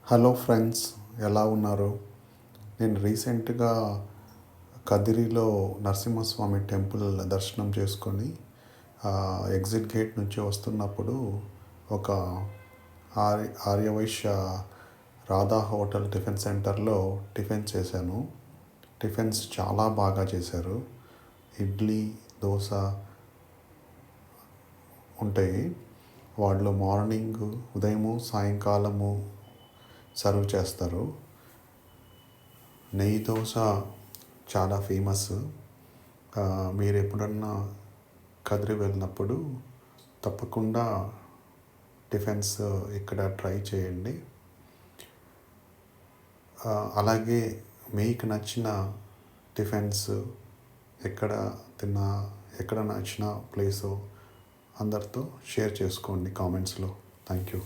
Hello friends, ఎలా ఉన్నారు? నేను రీసెంట్గా కదిరిలో నరసింహస్వామి టెంపుల్ దర్శనం చేసుకొని ఎగ్జిట్ గేట్ నుంచి వస్తున్నప్పుడు ఒక ఆర్యవైశ్య రాధా హోటల్ టిఫిన్ సెంటర్లో టిఫిన్ చేశాను. టిఫిన్స్ చాలా బాగా చేశారు. ఇడ్లీ, దోశ ఉంటాయి. వాళ్ళు మార్నింగ్, ఉదయము, సాయంకాలము సర్వ్ చేస్తారు. నెయ్యి దోశ చాలా ఫేమస్. మీరు ఎప్పుడన్నా కదిరి వెళ్ళినప్పుడు తప్పకుండా టిఫిన్స్ ఇక్కడ ట్రై చేయండి. అలాగే మీకు నచ్చిన టిఫిన్స్ ఎక్కడ నచ్చిన ప్లేసో అందరితో షేర్ చేసుకోండి కామెంట్స్లో. Thank you.